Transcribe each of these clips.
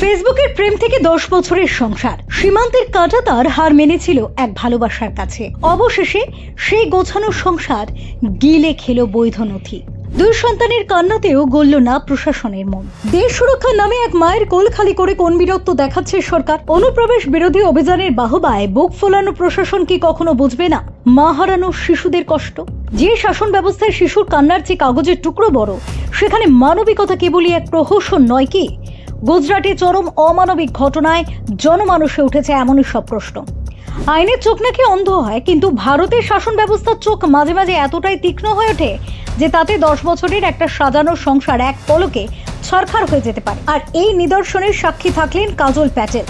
ফেসবুকের প্রেম থেকে 10 বছরের সংসার, সীমান্তের কাঁটাতার হার মেনেছিল এক ভালোবাসার কাছে। অবশেষে সেই গোছানো সংসার গিলে খেলো বৈধ নথি। 2 সন্তানের কান্নাতেও গলল না প্রশাসনের মন। দেশ সুরক্ষার নামে এক মায়ের কোল খালি করে কোন বীরত্ব দেখাচ্ছে সরকার। অনুপ্রবেশ বিরোধী অভিযানের বাহবায় বুক ফোলানো প্রশাসন কি কখনো বুঝবে না মা হারানো শিশুদের কষ্ট? যে শাসন ব্যবস্থায় শিশুর কান্নার চেয়ে কাগজের টুকরো বড়, সেখানে মানবিকতা কেবলই এক প্রহসন নয় কি? গুজরাটে চরম অমানবিক ঘটনায় জনমানসে উঠেছে এমনই সব প্রশ্ন। আইনের চোখ নাকি অন্ধ হয়, কিন্তু ভারতের শাসন ব্যবস্থার চোখ মাঝে মাঝে এতটাই তীক্ষ্ণ হয়ে ওঠে যে তাতে 10 বছরের একটা সাজানো সংসার এক পলকে ছারখার হয়ে যেতে পারে। আর এই নিদর্শনের সাক্ষী থাকলেন কাজল প্যাটেল,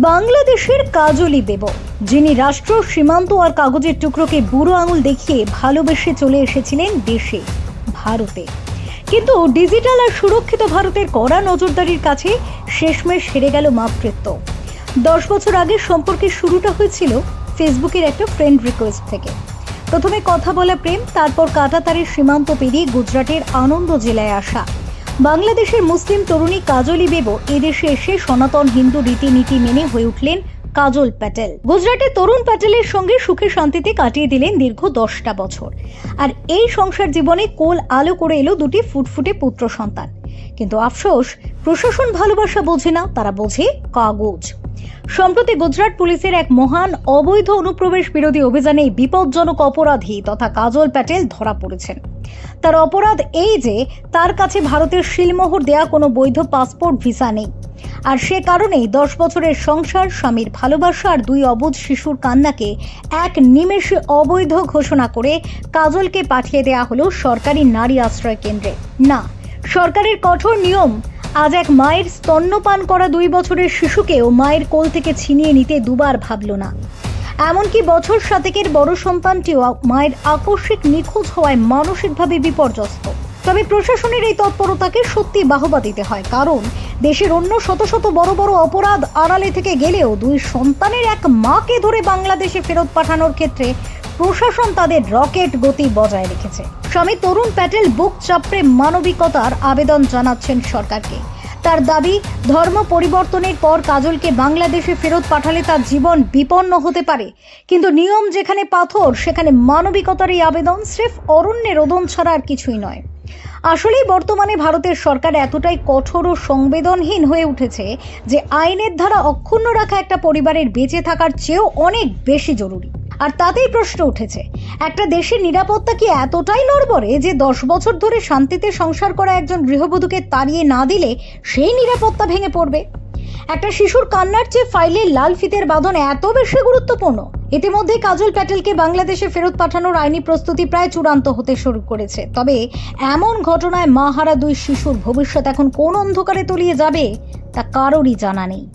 বাংলাদেশের কাজলি বেবো, যিনি রাষ্ট্র, সীমান্ত আর কাগজের টুকরোকে বুড়ো আঙুল দেখিয়ে ভালোবেসে চলে এসেছিলেন দেশে, ভারতে। কিন্তু ডিজিটাল আর সুরক্ষিত ভারতের কড়া নজরদারির কাছে শেষমেশ হেরে গেল মাতৃত্ব। 10 বছর আগে সম্পর্কের শুরুটা হয়েছিল ফেসবুকের একটা ফ্রেন্ড রিকোয়েস্ট থেকে। প্রথমে কথা বলা প্রেম, তারপর কাঁটাতারের সীমান্ত পেরিয়ে গুজরাটের আনন্দ জেলায় আসা বাংলাদেশের মুসলিম তরুণী কাজলি বেবো এদেশে এসে সনাতন হিন্দু রীতিনীতি মেনে হয়ে উঠলেন কাজল প্যাটেল। গুজরাটের তরুণ প্যাটেলের সঙ্গে সুখে শান্তিতে কাটিয়ে দিলেন দীর্ঘ 10টা বছর। আর এই সংসার জীবনে কোল আলো করে এলো 2টি ফুটফুটে পুত্র সন্তান। কিন্তু আফসোস, প্রশাসন ভালোবাসা বোঝে না, তারা বোঝে কাগজ। সম্প্রতি গুজরাট পুলিশের এক মহান অবৈধ অনুপ্রবেশ বিরোধী অভিযানে বিপজ্জনক অপরাধী তথা কাজল প্যাটেল ধরা পড়েছেন। তার অপরাধ এই যে তার কাছে ভারতের শিলমোহর দেয়া কোনো বৈধ পাসপোর্ট ভিসা নেই। আর সে কারণেই 10 বছরের সংসার, স্বামীর ভালোবাসা আর 2 অবুঝ শিশুর কান্নাকে এক নিমেষে অবৈধ ঘোষণা করে কাজলকে পাঠিয়ে দেয়া হলো সরকারি নারী আশ্রয় কেন্দ্রে। না, সরকারের কঠোর নিয়ম আজ এক মায়ের স্তন্যপান করা 2 বছরের শিশুকেও মায়ের কোল থেকে ছিনিয়ে নিতে দুবার ভাবল না। এমনকি বছর 7 বড় সন্তানটিও মায়ের আকস্মিক নিখোঁজ হওয়ায় মানসিকভাবে বিপর্যস্ত। তবে প্রশাসনের এই তৎপরতাকে সত্যি বাহবা দিতে হয়, কারণ দেশের অন্য শত শত বড় বড় অপরাধ আড়ালে থেকে গেলেও 2 সন্তানের এক মাকে ধরে বাংলাদেশে ফেরত পাঠানোর ক্ষেত্রে প্রশাসন তাদের রকেট গতি বজায় রেখেছে। স্বামী তরুণ প্যাটেল বুক চাপড়ে মানবিকতার আবেদন জানাচ্ছেন সরকারকে। তার দাবি, ধর্ম পরিবর্তনের পর কাজলকে বাংলাদেশে ফেরত পাঠালে তার জীবন বিপন্ন হতে পারে, কিন্তু নিয়ম যেখানে পাথর, সেখানে মানবিকতার এই আবেদন স্রেফ অরণ্যে রোদন ছাড়া আর কিছুই নয়। আসলেই বর্তমানে ভারতের সরকার এতটাই কঠোর ও সংবেদনহীন হয়ে উঠেছে যে আইনের ধারা অক্ষুণ্ণ রাখা একটা পরিবারের বেঁচে থাকার চেয়েও অনেক বেশি জরুরি। আর তাতেই প্রশ্ন উঠেছে, একটা দেশের নিরাপত্তা কি এতটাই নড়বড়ে যে 10 বছর ধরে শান্তিতে সংসার করা একজন গৃহবধূকে তাড়িয়ে না দিলে সেই নিরাপত্তা ভেঙে পড়বে? একটা শিশুর কান্নার চেয়ে ফাইলের লাল ফিতের বাঁধন এত বেশি গুরুত্বপূর্ণ? ইতিমধ্যে কাজল প্যাটেলকে বাংলাদেশে ফেরত পাঠানোর আইনি প্রস্তুতি প্রায় চূড়ান্ত হতে শুরু করেছে। তবে এমন ঘটনায় মা হারা 2 শিশুর ভবিষ্যৎ এখন কোন অন্ধকারে তলিয়ে যাবে তা কারোরই জানা নেই।